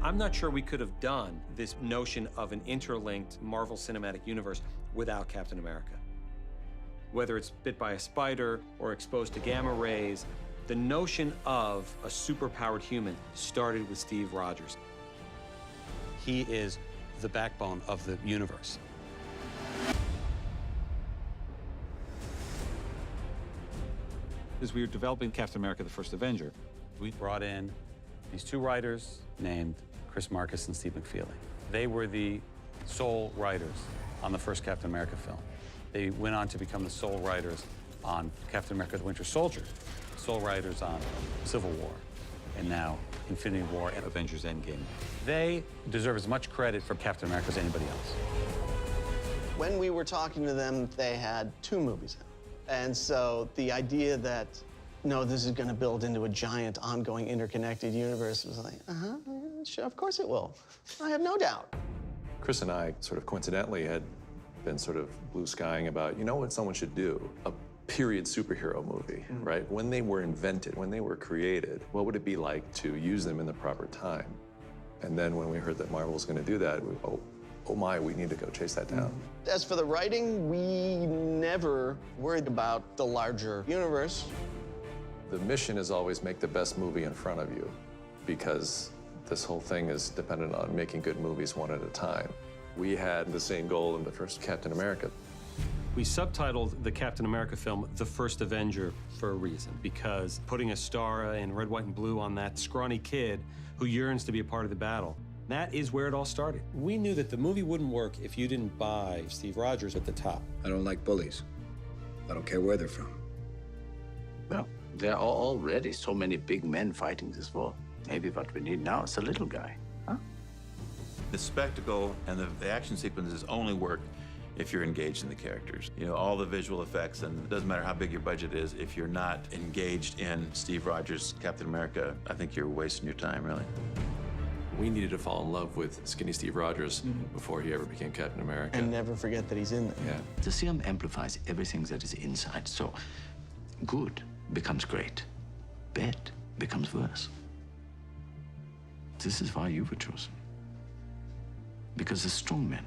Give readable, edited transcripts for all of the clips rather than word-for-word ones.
I'm not sure we could have done this notion of an interlinked Marvel Cinematic Universe without Captain America. Whether it's bit by a spider or exposed to gamma rays, the notion of a superpowered human started with Steve Rogers. He is the backbone of the universe. As we were developing Captain America, the First Avenger, We brought in these two writers named Chris Marcus and Steve McFeely. They were the sole writers on the first Captain America film. They went on to become the sole writers on Captain America: The Winter Soldier, sole writers on Civil War, and now Infinity War and Avengers Endgame. They deserve as much credit for Captain America as anybody else. When we were talking to them, they had 2 movies out. And so the idea that, no, this is going to build into a giant, ongoing, interconnected universe was like, sure, of course it will. I have no doubt. Chris and I sort of coincidentally had been sort of blue skying about, you know what someone should do? A period superhero movie, right? When they were invented, when they were created, what would it be like to use them in the proper time? And then when we heard that Marvel was going to do that, oh my, we need to go chase that down. As for the writing, we never worried about the larger universe. The mission is always make the best movie in front of you, because this whole thing is dependent on making good movies one at a time. We had the same goal in the first Captain America. We subtitled the Captain America film The First Avenger for a reason, because putting a star in red, white, and blue on that scrawny kid who yearns to be a part of the battle, that is where it all started. We knew that the movie wouldn't work if you didn't buy Steve Rogers at the top. I don't like bullies. I don't care where they're from. Well, there are already so many big men fighting this war. Maybe what we need now is a little guy, huh? The spectacle and the action sequences only work if you're engaged in the characters. You know, all the visual effects, and it doesn't matter how big your budget is, if you're not engaged in Steve Rogers' Captain America, I think you're wasting your time, really. We needed to fall in love with skinny Steve Rogers before he ever became Captain America. And never forget that he's in there. Yeah. The serum amplifies everything that is inside, so good becomes great, bad becomes worse. This is why you were chosen. Because a strong man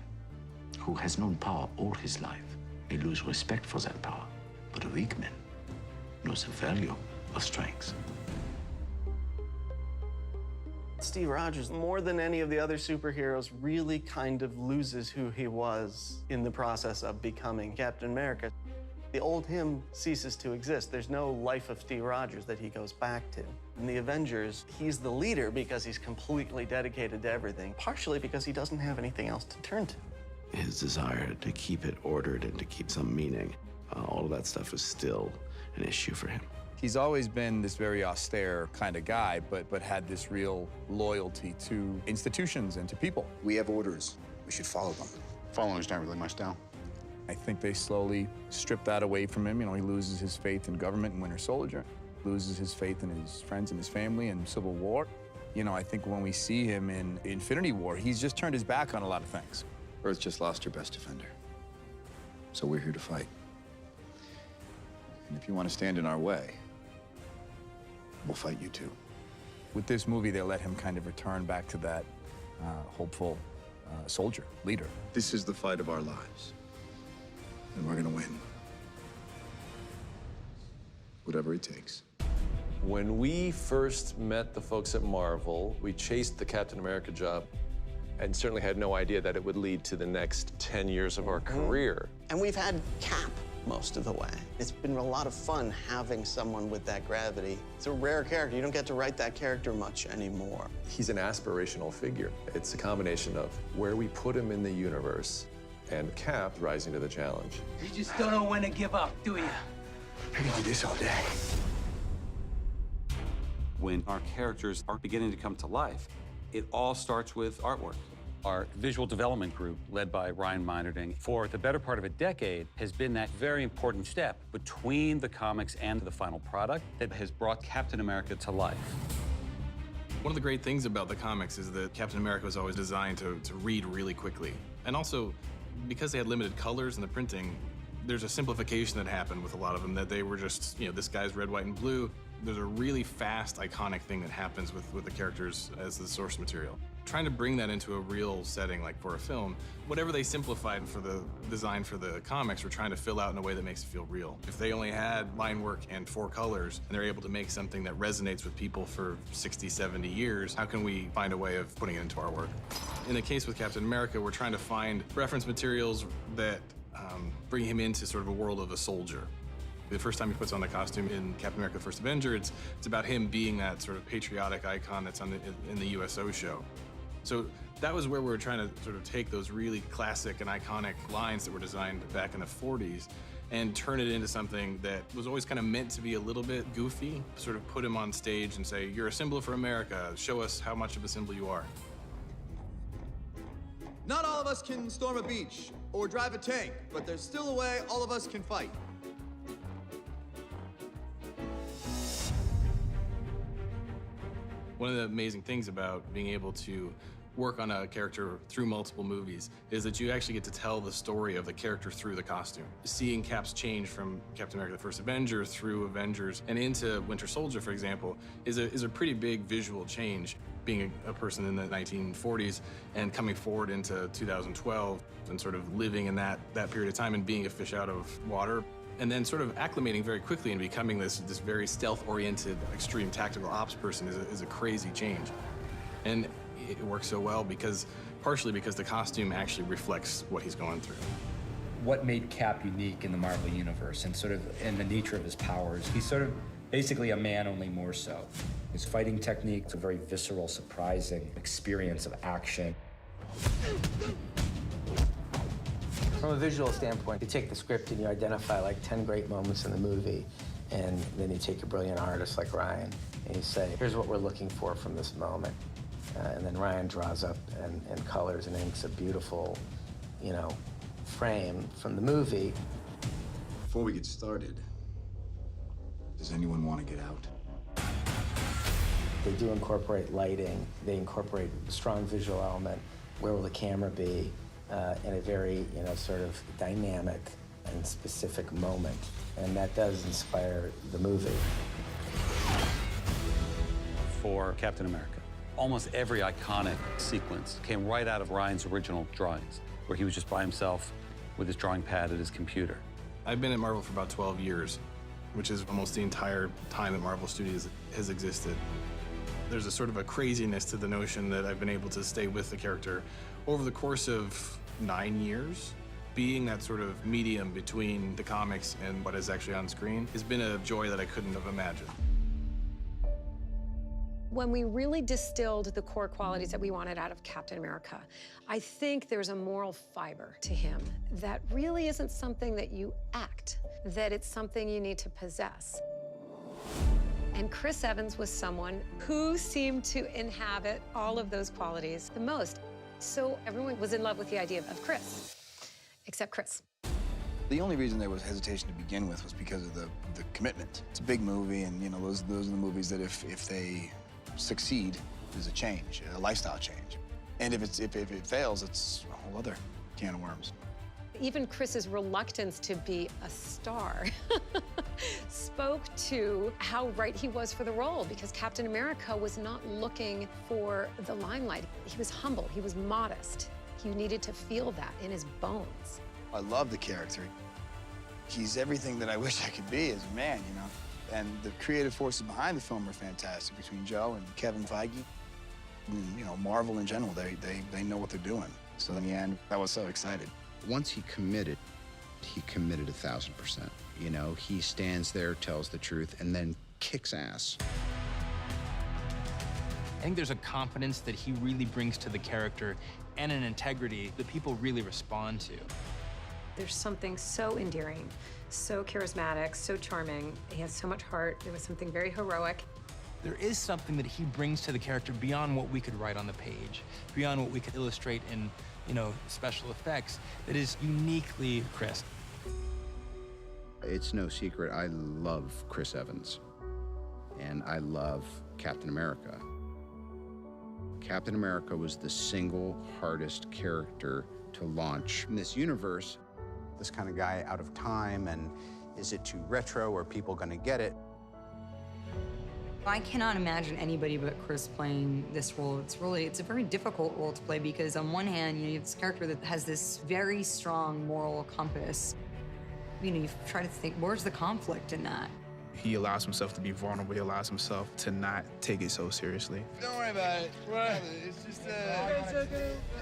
who has known power all his life may lose respect for that power, but a weak man knows the value of strength. Steve Rogers, more than any of the other superheroes, really kind of loses who he was in the process of becoming Captain America. The old him ceases to exist. There's no life of Steve Rogers that he goes back to. In the Avengers, he's the leader because he's completely dedicated to everything, partially because he doesn't have anything else to turn to. His desire to keep it ordered and to keep some meaning, all of that stuff is still an issue for him. He's always been this very austere kind of guy, but had this real loyalty to institutions and to people. We have orders. We should follow them. Following's not really much down. I think they slowly strip that away from him. You know, he loses his faith in government in Winter Soldier, loses his faith in his friends and his family in Civil War. You know, I think when we see him in Infinity War, he's just turned his back on a lot of things. Earth just lost her best defender. So we're here to fight. And if you want to stand in our way, we'll fight you too. With this movie, they let him kind of return back to that hopeful soldier, leader. This is the fight of our lives. And we're gonna win. Whatever it takes. When we first met the folks at Marvel, we chased the Captain America job and certainly had no idea that it would lead to the next 10 years of our career. And we've had Cap most of the way. It's been a lot of fun having someone with that gravity. It's a rare character. You don't get to write that character much anymore. He's an aspirational figure. It's a combination of where we put him in the universe and Cap rising to the challenge. You just don't know when to give up, do you? I can do this all day. When our characters are beginning to come to life, it all starts with artwork. Our visual development group, led by Ryan Meinerding, for the better part of a decade, has been that very important step between the comics and the final product that has brought Captain America to life. One of the great things about the comics is that Captain America was always designed to read really quickly. And also, because they had limited colors in the printing, there's a simplification that happened with a lot of them, that they were just, you know, this guy's red, white, and blue. There's a really fast, iconic thing that happens with the characters as the source material. Trying to bring that into a real setting, like for a film, whatever they simplified for the design for the comics, we're trying to fill out in a way that makes it feel real. If they only had line work and 4 colors, and they're able to make something that resonates with people for 60, 70 years, how can we find a way of putting it into our work? In the case with Captain America, we're trying to find reference materials that bring him into sort of a world of a soldier. The first time he puts on the costume in Captain America: The First Avenger, it's about him being that sort of patriotic icon that's in the USO show. So that was where we were trying to sort of take those really classic and iconic lines that were designed back in the 40s and turn it into something that was always kind of meant to be a little bit goofy, sort of put him on stage and say, you're a symbol for America, show us how much of a symbol you are. Not all of us can storm a beach or drive a tank, but there's still a way all of us can fight. One of the amazing things about being able to work on a character through multiple movies is that you actually get to tell the story of the character through the costume. Seeing Cap's change from Captain America: The First Avenger through Avengers and into Winter Soldier, for example, is a pretty big visual change. Being a person in the 1940s and coming forward into 2012 and sort of living in that period of time and being a fish out of water, and then sort of acclimating very quickly and becoming this very stealth-oriented, extreme tactical ops person is a crazy change. And it works so well partially because the costume actually reflects what he's going through. What made Cap unique in the Marvel Universe and sort of in the nature of his powers? He's sort of basically a man, only more so. His fighting technique is a very visceral, surprising experience of action. From a visual standpoint, you take the script and you identify like 10 great moments in the movie, and then you take a brilliant artist like Ryan and you say, here's what we're looking for from this moment. And then Ryan draws up and colors and inks a beautiful, frame from the movie. Before we get started, does anyone want to get out? They do incorporate lighting. They incorporate a strong visual element. Where will the camera be in a very, sort of dynamic and specific moment? And that does inspire the movie. For Captain America, almost every iconic sequence came right out of Ryan's original drawings, where he was just by himself with his drawing pad at his computer. I've been at Marvel for about 12 years, which is almost the entire time that Marvel Studios has existed. There's a sort of a craziness to the notion that I've been able to stay with the character over the course of 9 years. Being that sort of medium between the comics and what is actually on screen has been a joy that I couldn't have imagined. When we really distilled the core qualities that we wanted out of Captain America, I think there's a moral fiber to him that really isn't something that you act, that it's something you need to possess. And Chris Evans was someone who seemed to inhabit all of those qualities the most. So everyone was in love with the idea of Chris, except Chris. The only reason there was hesitation to begin with was because of the commitment. It's a big movie, and those are the movies that if they succeed, there's a change, a lifestyle change. And if it fails, it's a whole other can of worms. Even Chris's reluctance to be a star spoke to how right he was for the role, because Captain America was not looking for the limelight. He was humble, he was modest. He needed to feel that in his bones. I love the character. He's everything that I wish I could be as a man, And the creative forces behind the film are fantastic, between Joe and Kevin Feige. And, Marvel in general, they know what they're doing. So in the end, I was so excited. Once he committed 1,000%. He stands there, tells the truth, and then kicks ass. I think there's a confidence that he really brings to the character and an integrity that people really respond to. There's something so endearing, so charismatic, so charming. He has so much heart. There was something very heroic. There is something that he brings to the character beyond what we could write on the page, beyond what we could illustrate in, special effects, that is uniquely Chris. It's no secret, I love Chris Evans, and I love Captain America. Captain America was the single hardest character to launch in this universe. This kind of guy out of time, and is it too retro? Are people gonna get it? I cannot imagine anybody but Chris playing this role. It's a very difficult role to play because on one hand, you have this character that has this very strong moral compass. You try to think, where's the conflict in that? He allows himself to be vulnerable. He allows himself to not take it so seriously. Don't worry about it. It's just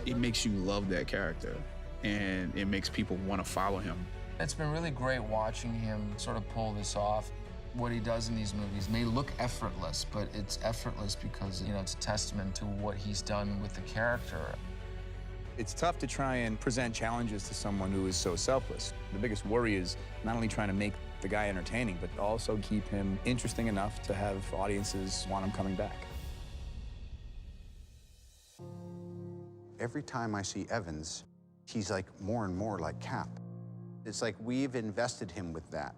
It makes you love that character, and it makes people want to follow him. It's been really great watching him sort of pull this off. What he does in these movies may look effortless, but it's effortless because, it's a testament to what he's done with the character. It's tough to try and present challenges to someone who is so selfless. The biggest worry is not only trying to make the guy entertaining, but also keep him interesting enough to have audiences want him coming back. Every time I see Evans, he's like more and more like Cap. It's like we've invested him with that.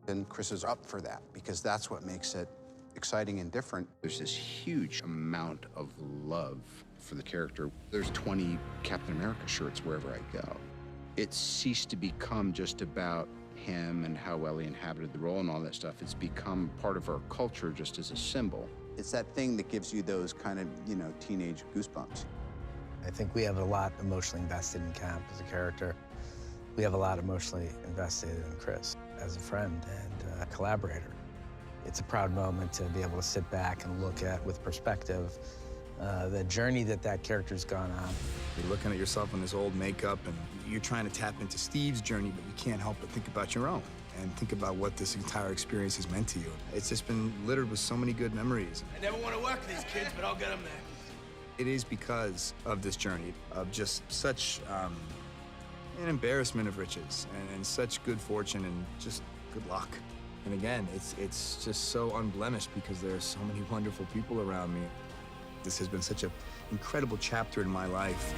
And Chris is up for that because that's what makes it exciting and different. There's this huge amount of love for the character. There's 20 Captain America shirts wherever I go. It ceased to become just about him and how well he inhabited the role and all that stuff. It's become part of our culture just as a symbol. It's that thing that gives you those kind of, teenage goosebumps. I think we have a lot emotionally invested in Cap as a character. We have a lot emotionally invested in Chris as a friend and a collaborator. It's a proud moment to be able to sit back and look at, with perspective, the journey that character's gone on. You're looking at yourself in this old makeup, and you're trying to tap into Steve's journey, but you can't help but think about your own and think about what this entire experience has meant to you. It's just been littered with so many good memories. I never want to work with these kids, but I'll get them there. It is because of this journey of just such an embarrassment of riches and such good fortune and just good luck. And again, it's just so unblemished because there are so many wonderful people around me. This has been such an incredible chapter in my life.